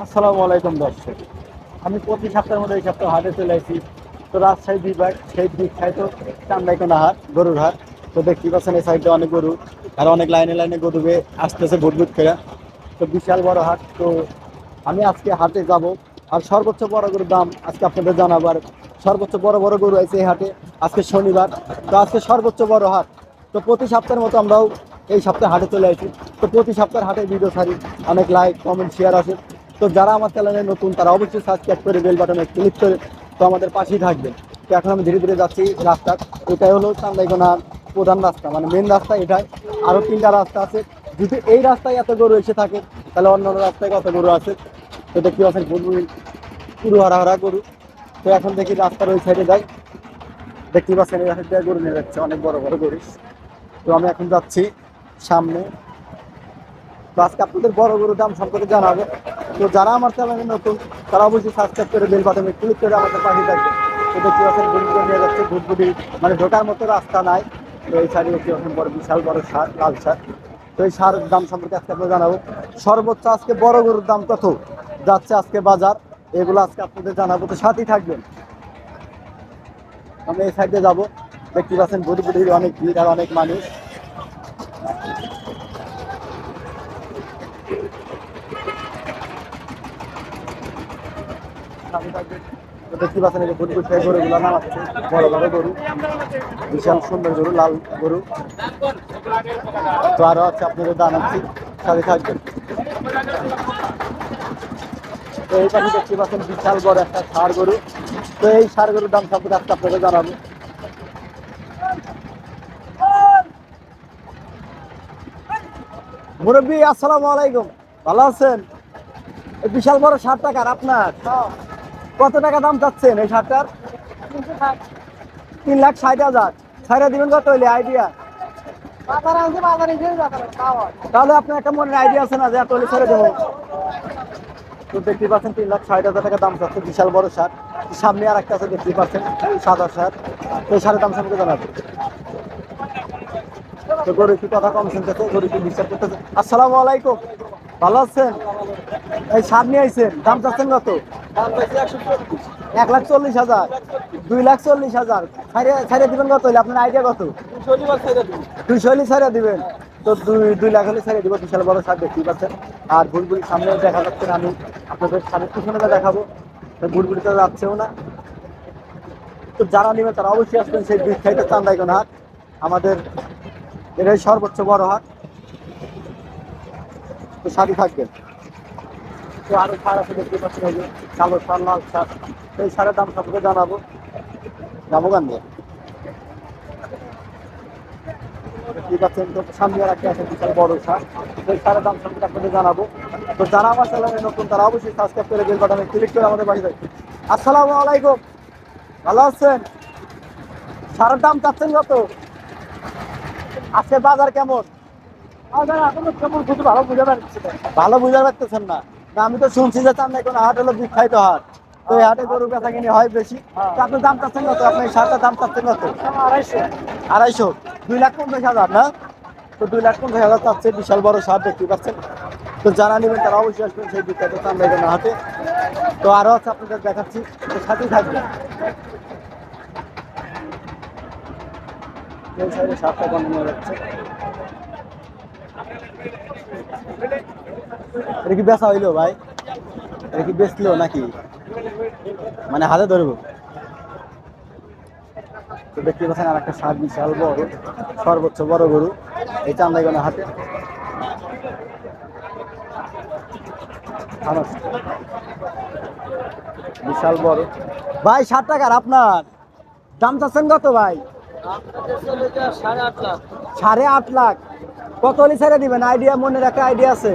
আসসালামু আলাইকুম দর্শক। আমি প্রতি সপ্তাহের মধ্যে এই সপ্তাহ হাটে চলে আসি। তো রাজশাহী বিভাগ সেই বিখ্যাত চান্দাইকোনা হাট, গরুর হাট। তো দেখতে পাচ্ছেন এই সাইডে অনেক গরু, আর অনেক লাইনে লাইনে গরু আসতেছে ভুট ভুট করে। তো বিশাল বড় হাট। তো আমি আজকে হাটে যাব, আর সর্বোচ্চ বড় গরুর দাম আজকে আপনাদের জানাবো। আর সর্বোচ্চ বড় বড় গরু আছে এই হাটে। আজকে শনিবার, তো আজকে সর্বোচ্চ বড় হাট। তো প্রতি সপ্তাহের মতো আমরাও এই সপ্তাহে হাটে চলে আসি। তো প্রতি সপ্তাহের হাটে ভিডিও ছাড়ি, অনেক লাইক কমেন্ট শেয়ার আসে। তো যারা আমার চ্যানেলে নতুন তারা অবশ্যই সাবস্ক্রাইব করে বেল বাটনে ক্লিক করে তো আমাদের পাশেই থাকবেন। তো এখন আমি ধীরে ধীরে যাচ্ছি রাস্তা। এটাই হলো চান্দাইকোনা প্রধান রাস্তা, মানে মেন রাস্তা এটাই। আরও তিনটা রাস্তা আছে। যদি এই রাস্তায় এত গরু এসে থাকে, তাহলে অন্য অন্য রাস্তায় কত গরু আছে। তো দেখতে পাচ্ছেন পুরো হারা হারা গরু। তো এখন দেখি রাস্তার ওই সাইডে যাই। দেখতে পাচ্ছেন এই রাস্তা দিয়ে গরু নিয়ে যাচ্ছে, অনেক বড় বড় গরু। তো আমি এখন যাচ্ছি সামনে। তো আজকে আপনাদের বড় গরুর দাম সম্পর্কে জানাবো। তো যারা আমার চ্যানেলে নতুন তারা অবশ্যই সাবস্ক্রাইব করে বেল বাটনে ক্লিক করে আমাদের পাশে থাকবে। তো দেখতে পাচ্ছেন গরুগুলো নিয়ে যাচ্ছে ভুটভুটি, মানে ঢোকার মতো রাস্তা নাই। তো এই সাইডে দেখতে পাচ্ছেন বড় বিশাল বড় সার, লাল সার। তো এই সারের দাম সম্পর্কে আজকে আপনাদের জানাবো। সর্বোচ্চ আজকে বড় গরুর দাম কত যাচ্ছে আজকে বাজার, এগুলো আজকে আপনাদের জানাবো। তো সাথেই থাকবেন। আমি এই সাইডে যাবো। দেখতে পাচ্ছেন ভুটভুটির অনেক ভিড় আর অনেক মানুষ। দেখতে পাচ্ছেন এই যে ভুটভুট থেকে গরুগুলো নামাচ্ছে, বড় বড় গরু, বিশাল সুন্দর গরু, লাল গরু। তো আরো আছে আপনাদের জানাচ্ছি, সাথে থাকবেন। তো এই পাশে দেখতে পাচ্ছেন বিশাল বড় একটা ষাঁড় গরু। তো এই ষাঁড় গরুর দাম সম্পর্কে আজকে আপনাদের জানাবো। মুরব্বী আসসালামু আলাইকুম, ভালো আছেন? এই বিশাল বড় ষাঁড় টাকার আপনার কত টাকা দাম চাচ্ছেন এই ষাঁড়টার? 3,60,000। ছাইরা দিবেন কত হইলে আইডিয়া? তাহলে আপনার একটা মনের আইডিয়া আছে না যে এত হলে ছেড়ে দেবো? তো দেখতে পাচ্ছেন 3,60,000 টাকা দাম চাচ্ছে বিশাল বড় ষাঁড়। সামনে আর একটা আছে দেখতে পাচ্ছেন সাদা ষাঁড়। তো এই ষাঁড়ের দাম সম্পর্কে জানাবো। তো গরু একটু কথা কম শুনতেছে, গরু একটু বিশ্বাস করতেছে। আসসালামু আলাইকুম, ভালো আছেন? এই ষাঁড় নিয়ে আইছেন, দাম চাচ্ছেন কত? 1,40,000, 2,40,000। ছাইড়ে দিবেন কত হইলে আপনার আইডিয়া কত? 200 হলে ছাইড়ে দিবেন। তো 2 লাখ হলে ছাইড়ে দিব। বিশাল বড় ষাঁড় দেখতেই পাচ্ছেন। আর বুলবুলি সামনে দেখা যাচ্ছে না, আমি আপনাদের ষাঁড়ের পিছনে দেখাবো। বুলবুলি তো যাচ্ছেও না। তো যারা নেবেন তারা অবশ্যই আসবেন সেই বিখ্যাত চান্দাইকোনা হাট। আমাদের এটাই সর্বোচ্চ বড় হাট। তো সাথে থাকবেন। তো আরো সার আছে দেখতে পাচ্ছেন, এই যে কালো সার, লাল সার। এই সারের দাম সম্পর্কে জানাবো। যাবো গান দিয়ে দেখতে পাচ্ছেন। তো সামনে আর একটা আছে বিশাল বড় সার। সেই সারের দাম সম্পর্কে আপনাদের জানাবো। তো যারা আমার চ্যানেলে নতুন তারা অবশ্যই সাবস্ক্রাইব করে বেল বাটনে ক্লিক করে আমাদের বাড়ি থাকবে। আসসালামু আলাইকুম, ভালো আছেন? সারের দাম চাচ্ছেন কত আজকে? বাজার কেমন? ভালো বুঝতে পারতেছেন না? না, আমি তো শুনছি যে চান্দাইকোনা হাট হলো বিখ্যাত হাট। তো এই হাটে গরু বেচা কিনে হয় বেশি। তো আপনার দাম চাচ্ছেন কত? আপনি এই শার্টটার দাম চাচ্ছেন কত? 2,50,000। 2,50,000 না? তো 2,50,000 চাচ্ছে বিশাল বড় শার্ট দেখতে পাচ্ছেন। তো যারা নেবেন তারা অবশ্যই আসবেন সেই বিখ্যাত চান্দাইকোনা হাটে। তো আরো আছে আপনাদের দেখাচ্ছি, তো সাথেই থাকবেন। এই সাইডে শার্টটা বানানো যাচ্ছে। এটা কি বেচা হইলো ভাই? এটা কি বেচলো নাকি, মানে হাতে ধরবো? তো দেখতে পাচ্ছেন আর একটা ষাঁড় বিশাল বড়, সর্বোচ্চ বড় গরু এই চান্দাইগঞ্জের হাটে। বিশাল বড় ভাই, 60 টাকার আপনার দাম চাচ্ছেন কত ভাই? 8.5 লাখ। কত হলে ছেড়ে দিবেন? আইডিয়া, মনের একটা আইডিয়া আছে?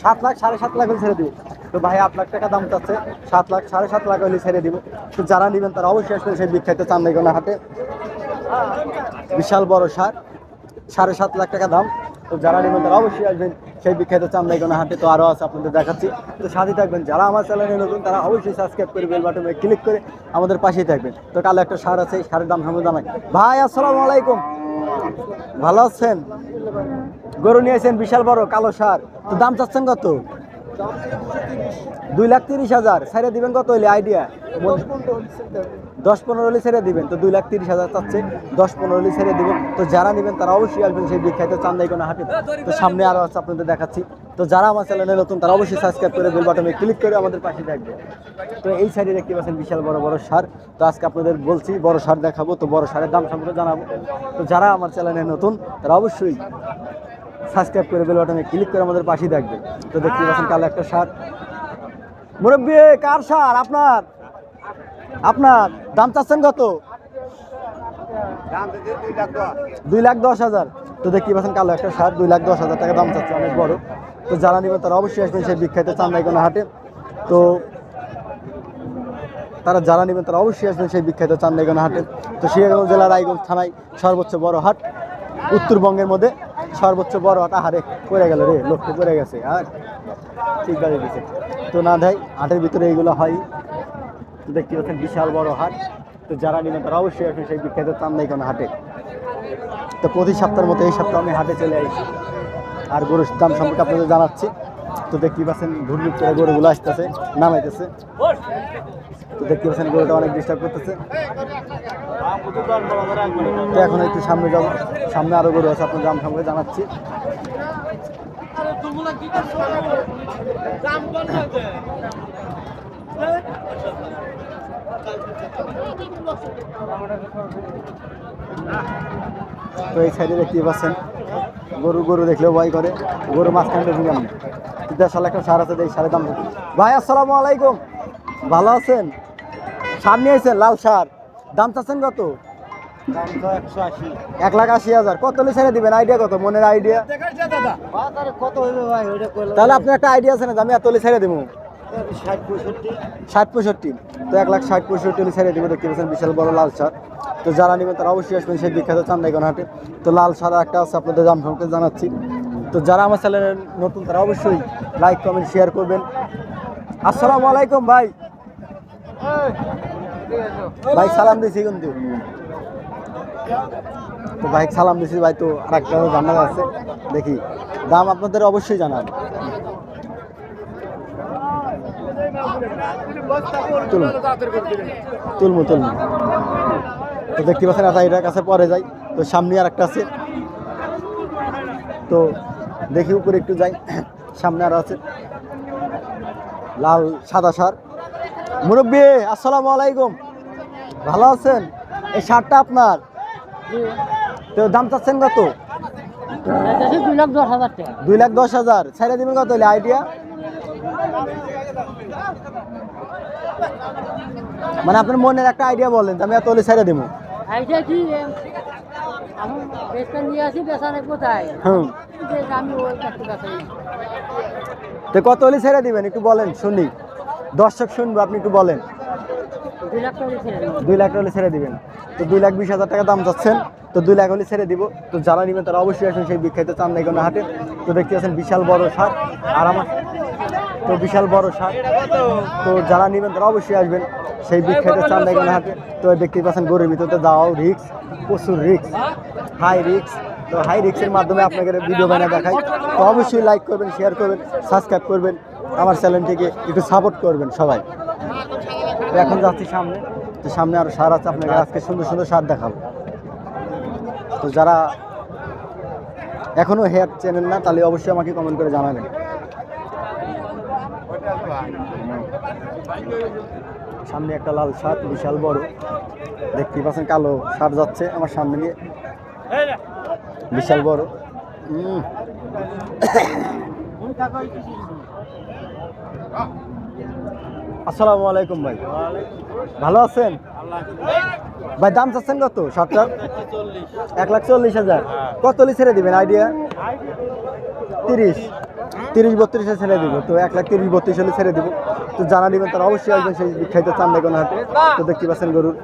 7 লাখ, 7.5 লাখ হলে ছেড়ে দিবেন। তো ভাই 8 লাখ টাকা দাম চাচ্ছে, 7 লাখ, 7.5 লাখ হলে ছেড়ে দিব। তো যারা নেবেন তারা অবশ্যই আসবেন সেই বিখ্যাত চান্দাইকোনা হাটে। বিশাল বড় সার, 7.5 লাখ টাকা দাম। তো যারা নেবেন তারা অবশ্যই আসবেন সেই বিখ্যাত চান্দাইকোনা হাটে। তো আরও আছে আপনাদের দেখাচ্ছি, তো সাথে থাকবেন। যারা আমার চ্যানেলে নতুন তারা অবশ্যই সাবস্ক্রাইব করে বেল বাটনে ক্লিক করে আমাদের পাশেই থাকবেন। তো কালো একটা সার আছে, সারের দাম সম্বন্ধে জানাই। ভাই আসসালামু আলাইকুম, ভালো আছেন? গরু নিয়েছেন বিশাল বড় কালো ষাঁড়, তো দাম চাচ্ছেন কত? 2,30,000। ছেড়ে দিবেন কত হইলে আইডিয়া? 10-15 হলে ছেড়ে দিবেন, তো 2,30,000 চাচ্ছে, 10-15 হলে ছেড়ে দিবেন। তো যারা নেবেন তারা অবশ্যই আসবেন সেই বিখ্যাত চান্দাইকোনা হাটে। তো সামনে আরো আছে আপনাদের দেখাচ্ছি। তো যারা আমার চ্যানেলে নতুন তারা অবশ্যই সাবস্ক্রাইব করে বেল বাটনে ক্লিক করে আমাদের পাশে থাকবে। তো এই সাইডে দেখতে পাচ্ছেন বিশাল বড় বড় ষাঁড়। তো আজকে আপনাদের বলছি বড় ষাঁড় দেখাবো, তো বড় ষাঁড়ের দাম সম্পর্কে জানাবো। তো যারা আমার চ্যানেলে নতুন তারা অবশ্যই সাবস্ক্রাইব করে বেল বাটনে ক্লিক করে আমাদের পাশে থাকবে। তো দেখতে পাচ্ছেন কালো একটা ষাঁড়। মুরব্বী কার ষাঁড় আপনার? আপনার দাম চাচ্ছেন কত? 2,10,000। তো দেখতে পাচ্ছেন কালো একটা ষাঁড়, 2,10,000 টাকা দাম চাচ্ছে, অনেক বড়। তো যারা নেবেন তারা অবশ্যই আসবেন সেই বিখ্যাত চান্দাইকোনা হাটে। তো যারা নেবেন তারা অবশ্যই আসবেন সেই বিখ্যাত চান্দাইকোনা হাটে। তো সিরাজগঞ্জ জেলার রায়গঞ্জ থানায় সর্বোচ্চ বড় হাট, উত্তরবঙ্গের মধ্যে সর্বোচ্চ বড় হাট। হারে পড়ে গেল রে, লোকটা পড়ে গেছে আর ঠিক দাঁড়িয়ে দিচ্ছে। তো না দেয় হাটের ভিতরে এইগুলো হয়। তো দেখতে পাচ্ছেন বিশাল বড় হাট। তো যারা নেবেন তারা অবশ্যই আসবেন সেই বিখ্যাত চান্দাইকোনা হাটে। তো প্রতি সপ্তাহের মতো এই সপ্তাহে আমি হাটে চলে আসছি আর গরুর দাম সম্পর্কে আপনাদের জানাচ্ছি। তো দেখতে পাচ্ছেন ঘুরঘুর করে গরুগুলো আসতেছে, নামাইতেছে। তো দেখতে পাচ্ছেন গরুটা অনেক ডিস্টার্ব করতেছে। তো এখন একটু সামনে যাবো, সামনে আরো গরু আছে, আপনার দাম সম্পর্কে জানাচ্ছি। তো এই সাইডে দেখতে পাচ্ছেন গরু দেখলেও ভয় করে, গরু মাঝখানে ঢুকে আমি সালে একটা সার আছে, এই সারের দাম। ভাই আসসালামু আলাইকুম, ভালো আছেন? সার নিয়েছেন লাল সার, দাম চাচ্ছেন কত? 1,80,000। কত হলে ছেড়ে দিবেন? আইডিয়া কত? মনের আইডিয়া? তাহলে আপনার একটা আইডিয়া আছে না যে আমি এত হলে ছেড়ে দেবো? 60-65। তো 1,60,65 হলে ছেড়ে দেবো। দেখতে পাচ্ছেন বিশাল বড় লাল সার। তো যারা নেবেন তারা অবশ্যই আসবেন সেই বিখ্যাত চান্দাইকোনা হাটে। তো লাল সার একটা আছে, আপনাদের দাম সম্পর্কে জানাচ্ছি। তো যারা আমার চ্যানেলে নতুন তারা অবশ্যই লাইক কমেন্ট শেয়ার করবেন। আসসালামু আলাইকুম ভাই। ভাই সালাম দিছি কিন্তু। তো ভাই সালাম দিছি ভাই। তো আর একটা জানা আছে, দেখি দাম আপনাদের অবশ্যই জানাবো। তুলমু। তো দেখতে পাচ্ছেন এটার কাছে পরে যাই। তো সামনে আর একটা আছে, তো দেখি উপরে একটু যাই। সামনে আর আছে লাল সাদা সার। মুরব্বী আসসালামু আলাইকুম, ভালো আছেন? এই সারটা আপনার? তো দাম চাচ্ছেন কত? 2,10,000। ছেড়ে দিবেন কত হলে আইডিয়া? মানে আপনার মনের একটা আইডিয়া বলেন, আমি এত হলে ছেড়ে দেবো। আইডিয়া কি আমি বেচতে নিয়ে আসি, বেচারে কোথায়? আমি ওই কাছে বেচাই। তো কত হলে ছেড়ে দিবেন একটু বলেন, শুনি, দর্শক শুনবো, আপনি একটু বলেন। 2 লাখ টাকা ছেড়ে দেব। 2 লাখ হলে ছেড়ে দিবেন। তো 2,20,000 টাকা দাম যাচ্ছেন, তো 2 লাখ হলে ছেড়ে দিব। তো যারা নেবেন তারা অবশ্যই আসেন সেই বিখ্যাত চান্দাইকোনা হাটে। তো দেখতে পাচ্ছেন বিশাল বড় সার আর আমার, তো বিশাল বড় সার। তো যারা নেবেন তারা অবশ্যই আসবেন সেই বিখ্যাত চান্দাইকোনা হাটে। তো দেখতে পাচ্ছেন গরুর ভিতরে যাওয়াও রিক্স, প্রচুর রিক্স, হাই রিক্স। তো হাই রিক্সের মাধ্যমে আপনাকে ভিডিও বানিয়ে দেখাই। তো অবশ্যই লাইক করবেন, শেয়ার করবেন, সাবস্ক্রাইব করবেন, আমার চ্যানেলটিকে একটু সাপোর্ট করবেন সবাই। তো এখন যাচ্ছি সামনে। তো সামনে আরো সার আছে, আপনাকে আজকে সুন্দর সুন্দর সার দেখাবো। তো যারা এখনো হেয়ার চ্যানেল না তাহলে অবশ্যই আমাকে কমেন্ট করে জানাবেন। সামনে একটা লাল সার বিশাল বড়, দেখতে পাচ্ছেন কালো সার যাচ্ছে আমার সামনে দিয়ে, বিশাল বড়। আসসালামু আলাইকুম ভাই, ভালো আছেন? ভাই দাম চাচ্ছেন কত সারটার? 1,40,000। কত হলে ছেড়ে দিবেন আইডিয়া? 30-32 ছেড়ে দিব। তো 1,30-32 হলে ছেড়ে দিব। তো যারা নেবেন তারা অবশ্যই আসবেন সেই বিখ্যাত চান্দাইকোনা হাটে। তো দেখতে পাচ্ছেন গরুর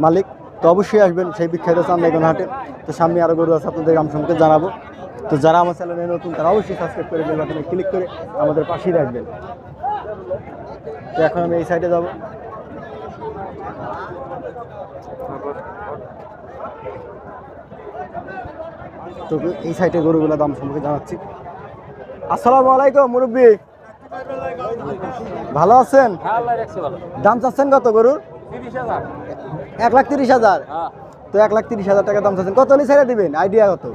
মালিক, তো অবশ্যই আসবেন সেই বিখ্যাত চান্দাইকোনা হাটে। তো সামনে আরো গরু আছে, আপনাদের দাম সম্পর্কে জানাবো। তো যারা আমার চ্যানেলে নতুন তারা অবশ্যই সাবস্ক্রাইব করে বেল বাটনে ক্লিক করে আমাদের পাশেই রাখবেন। তো এখন আমি এই সাইডে যাব। তো এই সাইডে গরুগুলো দাম সম্পর্কে জানাচ্ছি। আসসালামু আলাইকুম মুরব্বী, ভালো আছেন? দাম চাচ্ছেন কত গরুর? 1,30,000। তো 1,30,000 টাকা দাম চাচ্ছেন, কত হলে ছেড়ে দিবেন? আইডিয়া কত?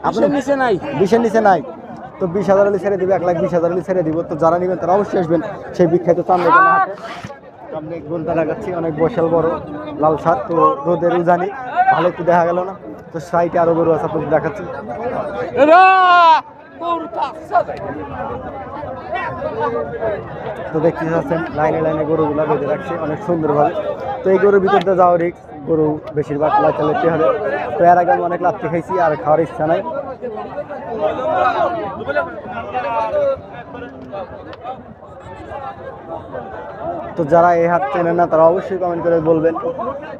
আপনার নিচে নাই? 20-এর নিচে নাই। তো 20,000 হলে ছেড়ে দিবে, 1,20,000 হলে ছেড়ে দিব। তো যারা নেবেন তারা অবশ্যই আসবেন সেই বিখ্যাত চান্দাইকোনা হাটে। সামনে গোলটা দেখাচ্ছি, অনেক বসাল বড় লাল শাক। তো রোদের উজানি ভালো একটু দেখা গেল না। তো সাইডে আরো গরু আছে, আপনাদের দেখাচ্ছি। তো দেখতে পাচ্ছেন লাইনে লাইনে গরুগুলা বেঁধে রাখছে অনেক সুন্দরভাবে। তো এই গরুর ভিতর দিয়ে যাওয়া রিক্স, গরু বেশিরভাগ লাচা লেতে হবে। তো এর আগে আমি অনেক লাত্তি খাইছি, আর খাওয়ার ইচ্ছা নাই। তো যারা এই হাট চেনেন না তারা অবশ্যই কমেন্ট করে বলবেন,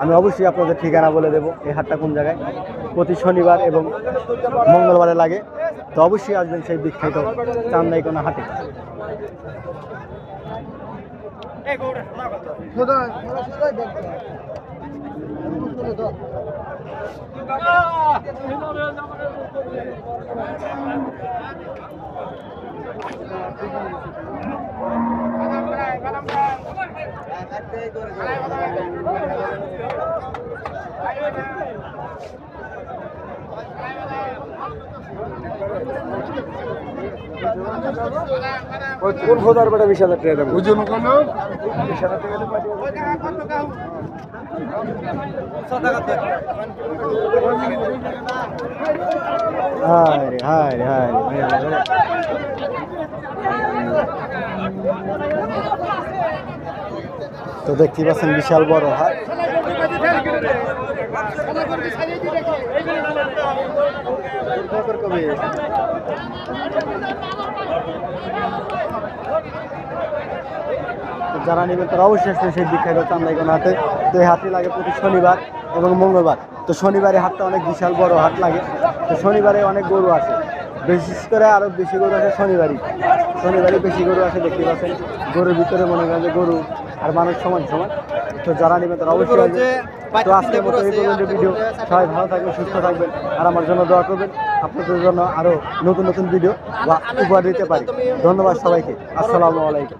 আমি অবশ্যই আপনাদের ঠিকানা বলে দেবো এই হাটটা কোন জায়গায়। প্রতি শনিবার এবং মঙ্গলবারে লাগে। তো অবশ্যই আসবেন সেই বিখ্যাত চান্দাইকোনা হাটে। কোন খোদার বেটা 20,000 টাকা দেবো? ওজন কোন 20,000 টাকা দেবো। হায় হায় হায়। তো দেখতে পাচ্ছেন বিশাল বড় হাট। যারা নেবেন তারা অবশ্যই আসবে সেই বিখ্যাত চান্দাইকোনা হাটে। তো এই হাটটি লাগে প্রতি শনিবার এবং মঙ্গলবার। তো শনিবারে হাটটা অনেক বিশাল বড় হাট লাগে। তো শনিবারে অনেক গরু আসে, বিশেষ করে আরো বেশি গরু আসে শনিবারই। শনিবারই বেশি গরু আসে, দেখতে পাচ্ছেন গরুর ভিতরে মনে করেন যে গরু আর মানুষ সমান সমান। তো যারা নেবেন তারা অবশ্যই আসবে। তো আজকের মতো এই পর্যন্ত ভিডিও। সবাই ভালো থাকবেন, সুস্থ থাকবেন, আর আমার জন্য দোয়া করবেন। আপনাদের জন্য আরো নতুন নতুন ভিডিও বা উপহার দিতে পারি। ধন্যবাদ সবাইকে। আসসালামু আলাইকুম।